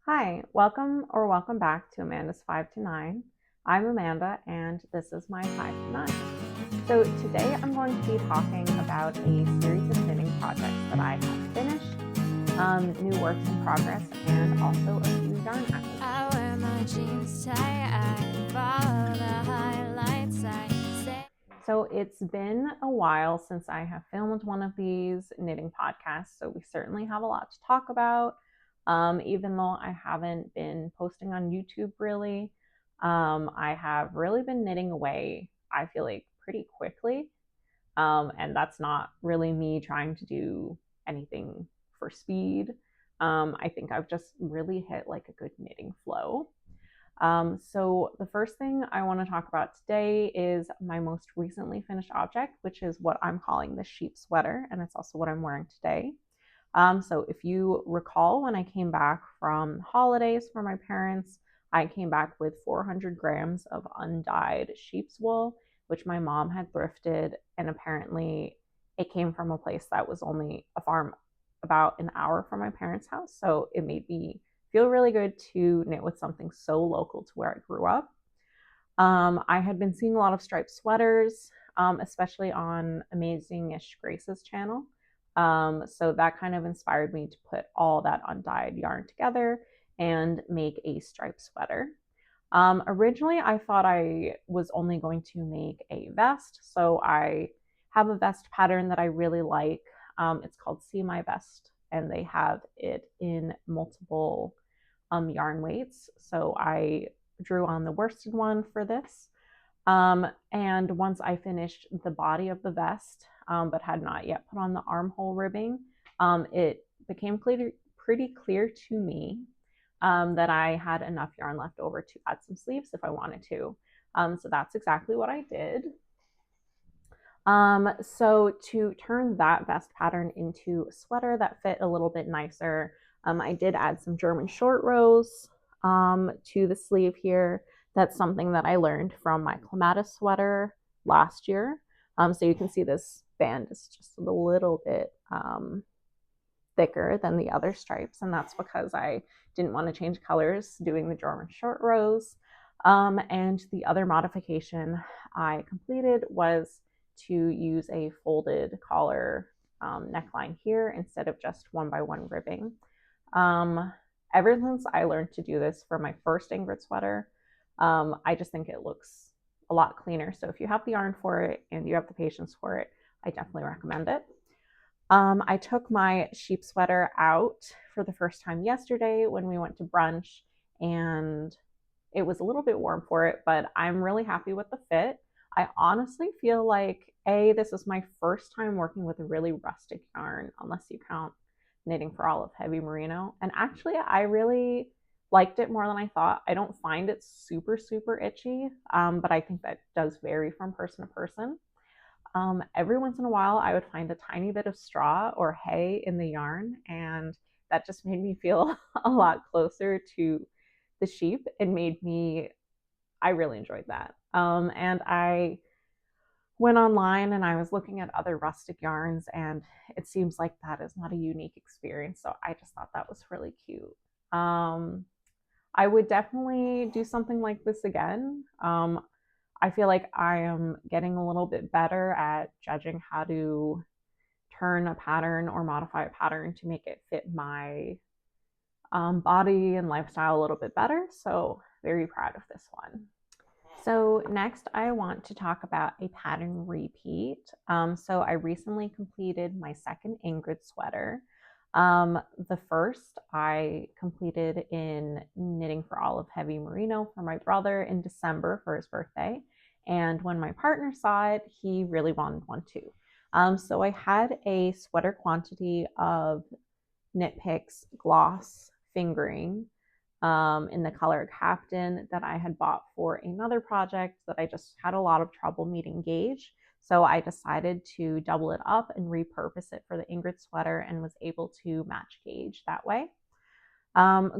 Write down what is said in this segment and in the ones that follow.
Hi, welcome back to Amanda's 5 to 9. I'm Amanda and this is my 5 to 9. So today I'm going to be talking about a series of knitting projects that I have finished, new works in progress, and also a few yarn acquisitions. I wear my jeans tight, I follow the highlights, I say. So it's been a while since I have filmed one of these knitting podcasts, so we certainly have a lot to talk about. Even though I haven't been posting on YouTube really, I have really been knitting away, I feel like, pretty quickly. And that's not really me trying to do anything for speed. I think I've just really hit like a good knitting flow. So the first thing I want to talk about today is my most recently finished object, which is what I'm calling the sheep sweater, and it's also what I'm wearing today. So if you recall, when I came back from holidays for my parents, I came back with 400 grams of undyed sheep's wool, which my mom had thrifted, and apparently it came from a place that was only a farm about an hour from my parents' house. So it made me feel really good to knit with something so local to where I grew up. I had been seeing a lot of striped sweaters, especially on Amazingish Grace's channel. So that kind of inspired me to put all that undyed yarn together and make a striped sweater. Originally, I thought I was only going to make a vest. So I have a vest pattern that I really like. It's called See My Vest, and they have it in multiple yarn weights. So I drew on the worsted one for this. And once I finished the body of the vest, but had not yet put on the armhole ribbing, it became pretty clear to me that I had enough yarn left over to add some sleeves if I wanted to. So that's exactly what I did. So to turn that vest pattern into a sweater that fit a little bit nicer, I did add some German short rows to the sleeve here. That's something that I learned from my clematis sweater last year. So you can see this band is just a little bit thicker than the other stripes, and that's because I didn't want to change colors doing the German short rows. And the other modification I completed was to use a folded collar neckline here instead of just one by one ribbing. Ever since I learned to do this for my first Ingrid sweater, I just think it looks a lot cleaner. So if you have the yarn for it and you have the patience for it, I definitely recommend it. I took my sheep sweater out for the first time yesterday when we went to brunch, and it was a little bit warm for it, but I'm really happy with the fit. I honestly feel like, this is my first time working with a really rustic yarn, unless you count knitting for olive heavy merino. And actually, I really liked it more than I thought. I don't find it super, super itchy, but I think that does vary from person to person. Every once in a while, I would find a tiny bit of straw or hay in the yarn, and that just made me feel a lot closer to the sheep and I really enjoyed that. And I went online and I was looking at other rustic yarns, and it seems like that is not a unique experience. So I just thought that was really cute. Um, I would definitely do something like this again. I feel like I am getting a little bit better at judging how to turn a pattern or modify a pattern to make it fit my body and lifestyle a little bit better. So, very proud of this one. So, next, I want to talk about a pattern repeat. So, I recently completed my second Ingrid sweater. The first I completed in knitting for olive heavy merino for my brother in December for his birthday. And when my partner saw it, he really wanted one too. So I had a sweater quantity of Knit Picks gloss fingering in the color Captain that I had bought for another project that I just had a lot of trouble meeting gauge. So I decided to double it up and repurpose it for the Ingrid sweater and was able to match gauge that way.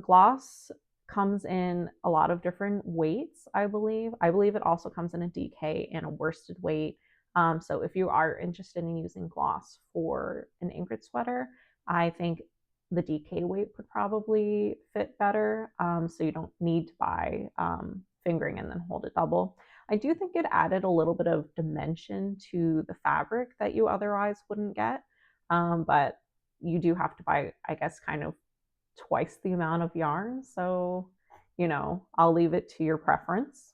Gloss comes in a lot of different weights, I believe. I believe it also comes in a DK and a worsted weight. So if you are interested in using gloss for an Ingrid sweater, I think the DK weight would probably fit better, so you don't need to buy fingering and then hold it double. I do think it added a little bit of dimension to the fabric that you otherwise wouldn't get, but you do have to buy, I guess, kind of twice the amount of yarn. So, I'll leave it to your preference.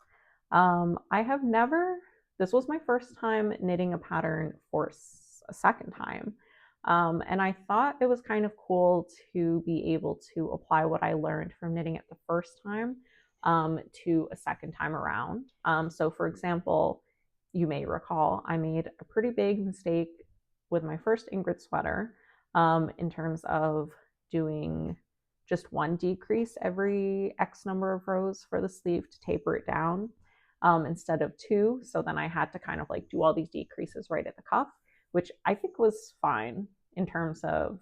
I have never, this was my first time knitting a pattern for a second time. And I thought it was kind of cool to be able to apply what I learned from knitting it the first time to a second time around. So, for example, you may recall I made a pretty big mistake with my first Ingrid sweater in terms of doing just one decrease every X number of rows for the sleeve to taper it down instead of two. So then I had to kind of like do all these decreases right at the cuff, which I think was fine in terms of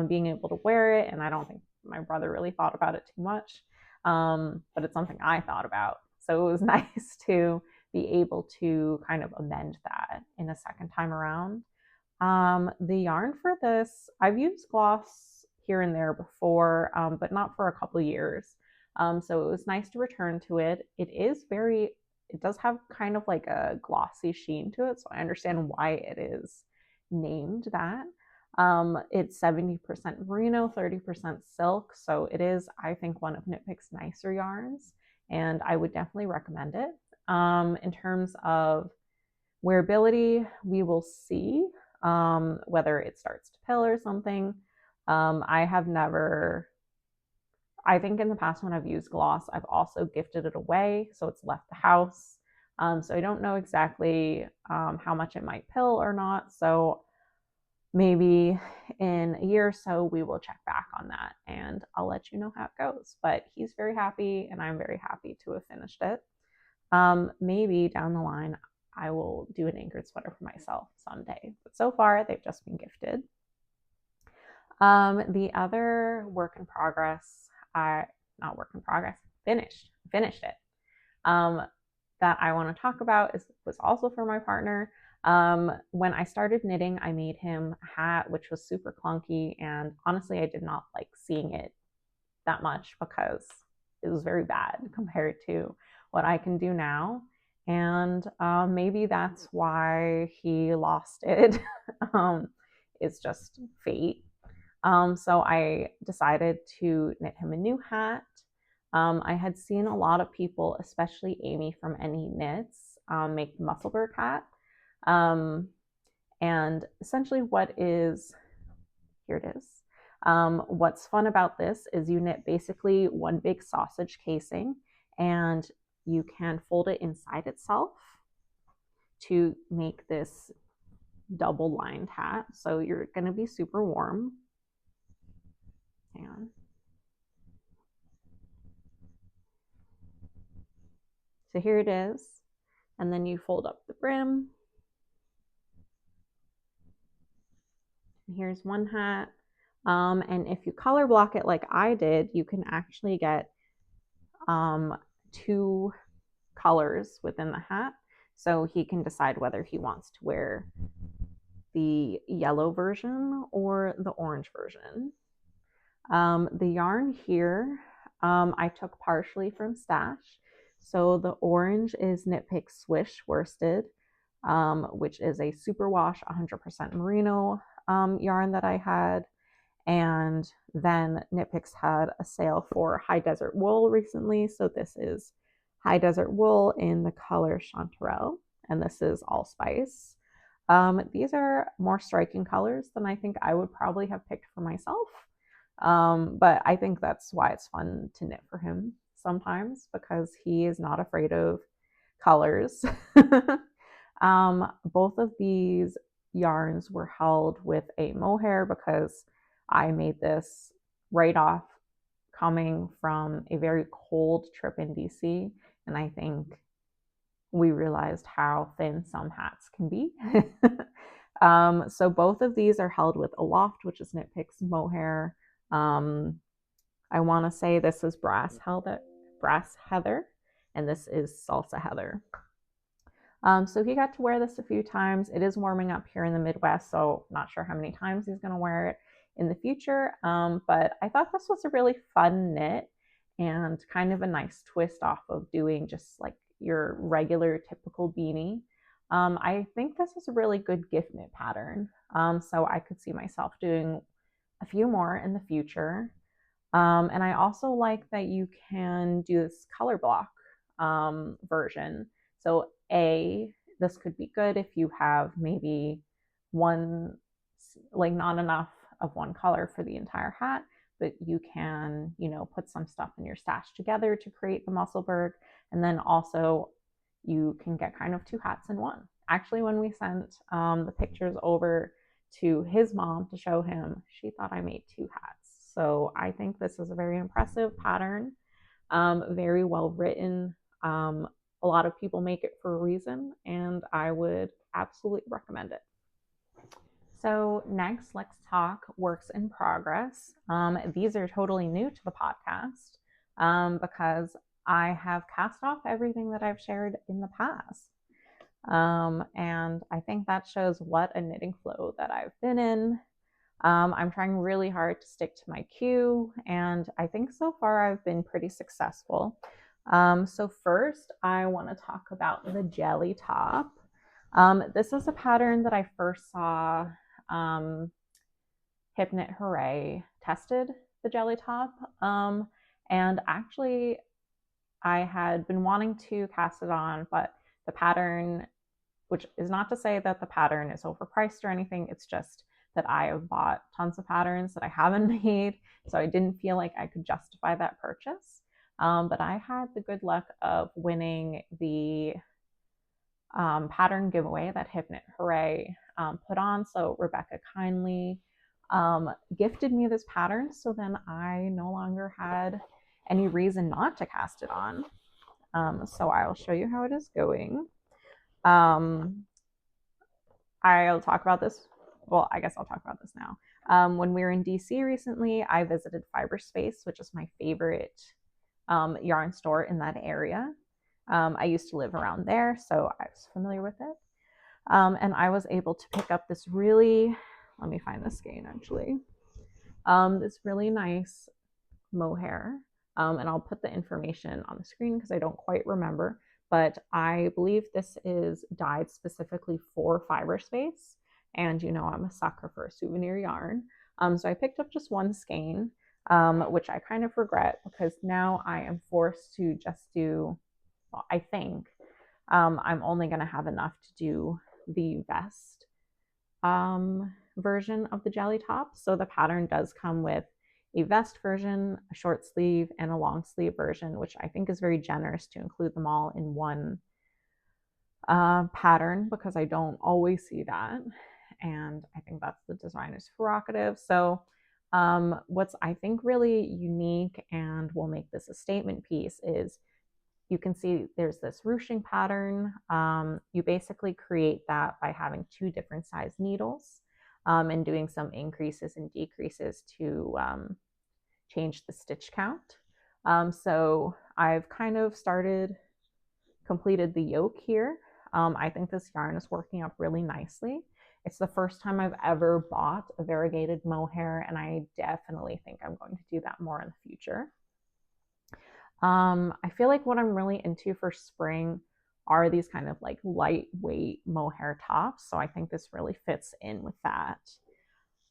being able to wear it. And I don't think my brother really thought about it too much, but it's something I thought about. So it was nice to be able to kind of amend that in a second time around. The yarn for this, I've used gloss here and there before, but not for a couple years. So it was nice to return to it. It does have kind of like a glossy sheen to it, so I understand why it is named that. It's 70% merino, 30% silk, so it is, I think, one of Knit Picks nicer yarns, and I would definitely recommend it. In terms of wearability, we will see whether it starts to pill or something. I think in the past when I've used gloss, I've also gifted it away, so it's left the house. So I don't know exactly how much it might pill or not. So maybe in a year or so, we will check back on that and I'll let you know how it goes. But he's very happy and I'm very happy to have finished it. Maybe down the line, I will do an Ingrid sweater for myself someday. But so far, they've just been gifted. The other work in progress, finished it, that I want to talk about was also for my partner. When I started knitting, I made him a hat, which was super clunky. And honestly, I did not like seeing it that much because it was very bad compared to what I can do now. And maybe that's why he lost it. It's just fate. So I decided to knit him a new hat. I had seen a lot of people, especially Amy from Any Knits, make Musselburgh Hat. And essentially here it is. What's fun about this is you knit basically one big sausage casing and you can fold it inside itself to make this double lined hat. So you're going to be super warm. Hang on. So here it is. And then you fold up the brim. And here's one hat. And if you color block it like I did, you can actually get two colors within the hat. So he can decide whether he wants to wear the yellow version or the orange version. The yarn here, I took partially from Stash. So the orange is Knit Picks Swish worsted, which is a superwash 100% merino yarn that I had. And then Knit Picks had a sale for High Desert Wool recently. So this is High Desert Wool in the color Chanterelle, and this is Allspice. These are more striking colors than I think I would probably have picked for myself. But I think that's why it's fun to knit for him sometimes, because he is not afraid of colors. Both of these yarns were held with a mohair because I made this right off coming from a very cold trip in DC, and I think we realized how thin some hats can be. So both of these are held with Aloft, which is Knit Picks mohair. I want to say this is Brass Heather, and this is Salsa Heather. So he got to wear this a few times. It is warming up here in the Midwest, so not sure how many times he's going to wear it. in the future. But I thought this was a really fun knit and kind of a nice twist off of doing just like your regular typical beanie. I think this is a really good gift knit pattern. So I could see myself doing a few more in the future. And I also like that you can do this color block version. So this could be good if you have maybe one, like not enough of one color for the entire hat, but you can, put some stuff in your stash together to create the Musselburgh. And then also you can get kind of two hats in one. Actually, when we sent the pictures over to his mom to show him, she thought I made two hats. So I think this is a very impressive pattern, very well written. A lot of people make it for a reason, and I would absolutely recommend it. So next, let's talk works in progress. These are totally new to the podcast because I have cast off everything that I've shared in the past. And I think that shows what a knitting flow that I've been in. I'm trying really hard to stick to my cue, and I think so far I've been pretty successful. So first, I want to talk about the jelly top. This is a pattern that I first saw Hip Knit Hooray tested the jelly top, and actually I had been wanting to cast it on, but the pattern, which is not to say that the pattern is overpriced or anything, it's just that I have bought tons of patterns that I haven't made, so I didn't feel like I could justify that purchase. But I had the good luck of winning the pattern giveaway that Hip Knit Hooray put on. So Rebecca kindly gifted me this pattern, so then I no longer had any reason not to cast it on. So I'll show you how it is going. I'll talk about this. Well, I guess I'll talk about this now. When we were in DC recently, I visited Fiber Space, which is my favorite yarn store in that area. I used to live around there, so I was familiar with it. And I was able to pick up this really, let me find the skein actually, this really nice mohair. And I'll put the information on the screen because I don't quite remember, but I believe this is dyed specifically for Fiber Space. And I'm a sucker for a souvenir yarn. So I picked up just one skein, which I kind of regret because now I am forced to just do, well, I think I'm only going to have enough to do the vest version of the jelly top. So the pattern does come with a vest version, a short sleeve, and a long sleeve version, which I think is very generous to include them all in one pattern because I don't always see that. And I think that's the designer's prerogative. So what's I think really unique and will make this a statement piece is you can see there's this ruching pattern. You basically create that by having two different size needles and doing some increases and decreases to change the stitch count. So I've kind of completed the yoke here. I think this yarn is working up really nicely. It's the first time I've ever bought a variegated mohair, and I definitely think I'm going to do that more in the future. I feel like what I'm really into for spring are these kind of like lightweight mohair tops. So I think this really fits in with that.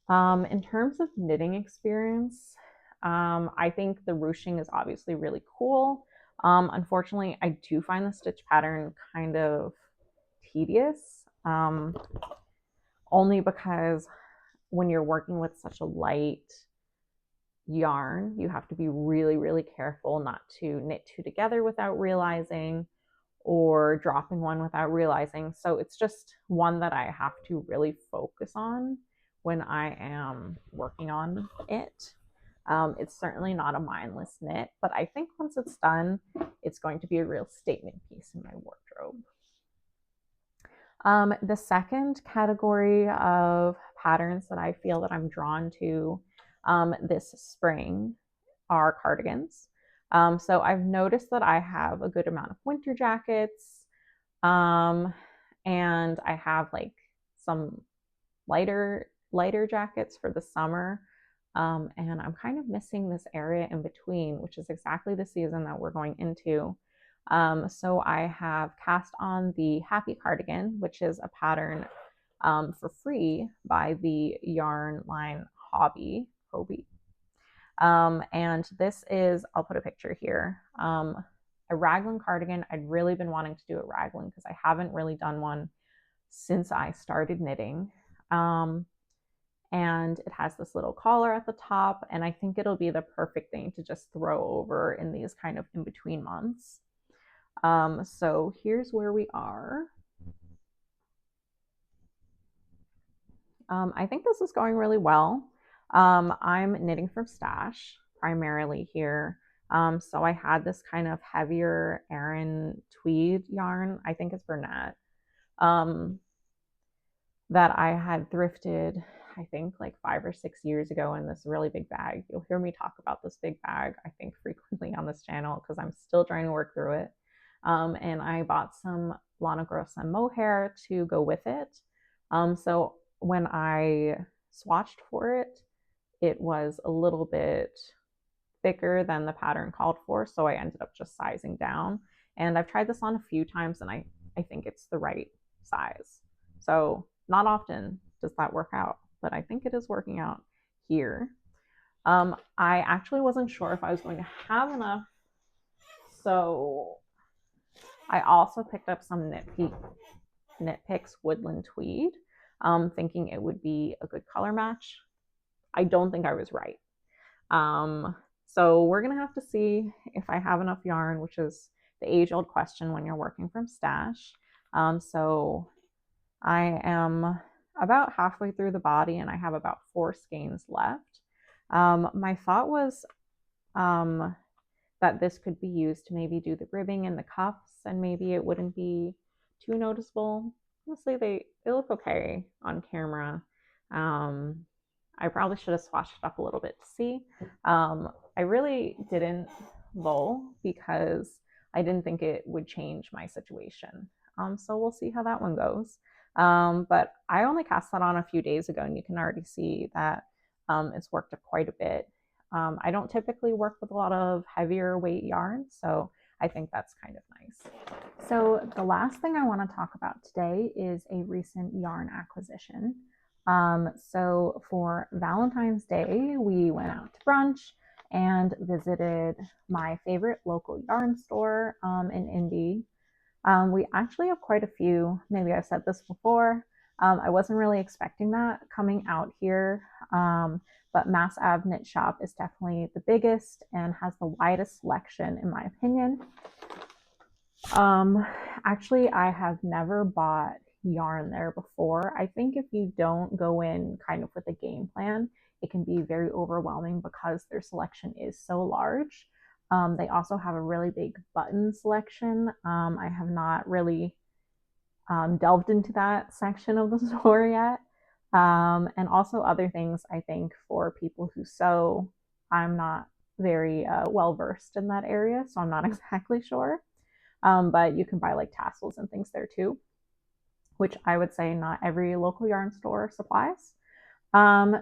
In terms of knitting experience, I think the ruching is obviously really cool. Unfortunately, I do find the stitch pattern kind of tedious, only because when you're working with such a light yarn, you have to be really, really careful not to knit two together without realizing or dropping one without realizing. So it's just one that I have to really focus on when I am working on it. It's certainly not a mindless knit, but I think once it's done, it's going to be a real statement piece in my wardrobe. The second category of patterns that I feel that I'm drawn to this spring are cardigans. So I've noticed that I have a good amount of winter jackets, and I have like some lighter jackets for the summer. And I'm kind of missing this area in between, which is exactly the season that we're going into. So I have cast on the Happy Cardigan, which is a pattern for free by the yarn line Hobby. And this is, I'll put a picture here, a raglan cardigan. I'd really been wanting to do a raglan because I haven't really done one since I started knitting. And it has this little collar at the top, and I think it'll be the perfect thing to just throw over in these kind of in-between months. So here's where we are. I think this is going really well. I'm knitting from stash primarily here. So I had this kind of heavier Aran tweed yarn, I think it's Bernat, that I had thrifted, I think like 5 or 6 years ago in this really big bag. You'll hear me talk about this big bag, I think, frequently on this channel because I'm still trying to work through it. And I bought some Lana Grossa mohair to go with it. So when I swatched for it, it was a little bit thicker than the pattern called for, so I ended up just sizing down. And I've tried this on a few times, and I think it's the right size. So not often does that work out, but I think it is working out here. I actually wasn't sure if I was going to have enough, so I also picked up some Knit Picks Woodland Tweed, thinking it would be a good color match. I don't think I was right. So we're gonna have to see if I have enough yarn, which is the age-old question when you're working from stash. So I am about halfway through the body, and I have about 4 skeins left. My thought was that this could be used to maybe do the ribbing and the cuffs, and maybe it wouldn't be too noticeable. Honestly, they look okay on camera. I probably should have swatched it up a little bit to see. I really didn't lull because I didn't think it would change my situation. So we'll see how that one goes. But I only cast that on a few days ago, and you can already see that it's worked up quite a bit. I don't typically work with a lot of heavier weight yarn, so I think that's kind of nice. So the last thing I want to talk about today is a recent yarn acquisition. So for Valentine's Day, we went out to brunch and visited my favorite local yarn store in Indy. We actually have quite a few. Maybe I've said this before. I wasn't really expecting that coming out here, but Mass Ave Knit Shop is definitely the biggest and has the widest selection, in my opinion. Actually, I have never bought yarn there before. I think if you don't go in kind of with a game plan, it can be very overwhelming because their selection is so large. They also have a really big button selection. I have not really delved into that section of the store yet. And also other things, I think, for people who sew. I'm not very well versed in that area, so I'm not exactly sure. But you can buy like tassels and things there too, which I would say not every local yarn store supplies.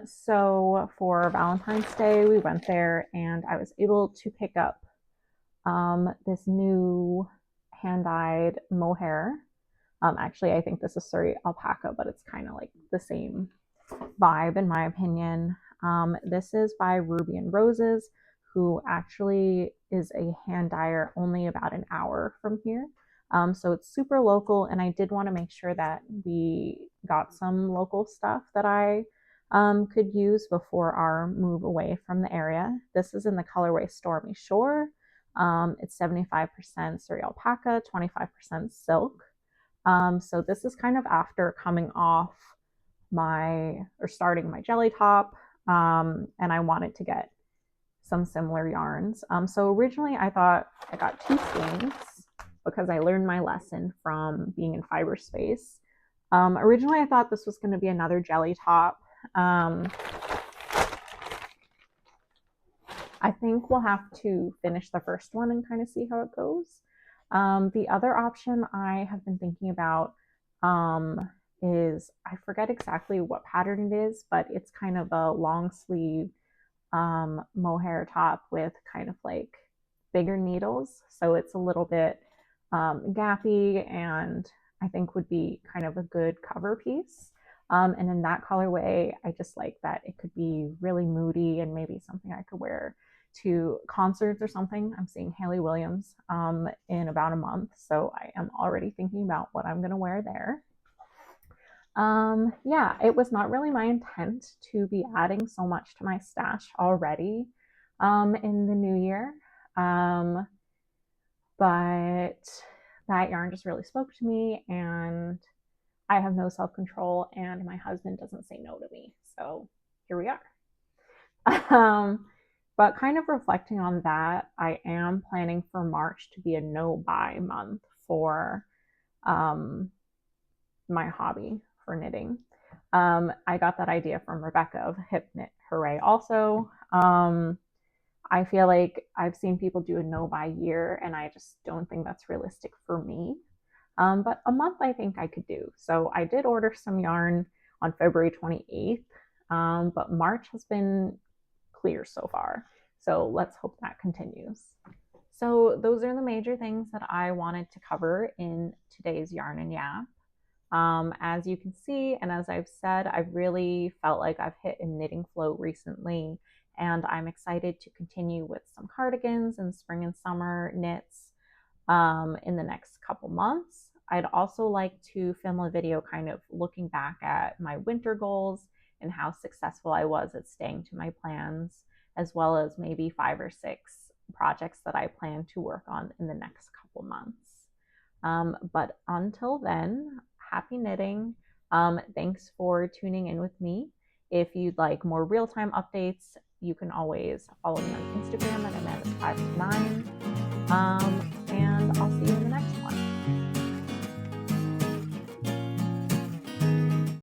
So for Valentine's Day, we went there and I was able to pick up this new hand-dyed mohair. Actually, I think this is Surrey alpaca, but it's kind of like the same vibe in my opinion. This is by Ruby and Roses, who actually is a hand dyer only about an hour from here. So it's super local, and I did want to make sure that we got some local stuff that I could use before our move away from the area. This is in the colorway Stormy Shore. It's 75% Surrey alpaca, 25% silk. So this is kind of after coming off starting my jelly top, and I wanted to get some similar yarns. So originally I thought I got 2 skeins because I learned my lesson from being in fiber space. Originally I thought this was going to be another jelly top. I think we'll have to finish the first one and kind of see how it goes. The other option I have been thinking about is, I forget exactly what pattern it is, but it's kind of a long sleeve mohair top with kind of like bigger needles. So it's a little bit gappy and I think would be kind of a good cover piece. And in that colorway, I just like that it could be really moody and maybe something I could wear to concerts or something. I'm seeing Haley Williams in about a month, so I am already thinking about what I'm going to wear there. Yeah, it was not really my intent to be adding so much to my stash already in the new year. But that yarn just really spoke to me, and I have no self control, and my husband doesn't say no to me. So here we are. But kind of reflecting on that, I am planning for March to be a no buy month for um, my hobby for knitting. I got that idea from Rebecca of Hip Knit Hooray also. I feel like I've seen people do a no buy year, and I just don't think that's realistic for me. But a month I think I could do. So I did order some yarn on February 28th, but March has been clear so far. So let's hope that continues. So those are the major things that I wanted to cover in today's Yarn and Yap. As you can see, and as I've said, I've really felt like I've hit a knitting flow recently, and I'm excited to continue with some cardigans and spring and summer knits in the next couple months. I'd also like to film a video kind of looking back at my winter goals and how successful I was at staying to my plans, as well as maybe 5 or 6 projects that I plan to work on in the next couple months. But until then, happy knitting. Thanks for tuning in with me. If you'd like more real-time updates, you can always follow me on Instagram at Amanda529. And I'll see you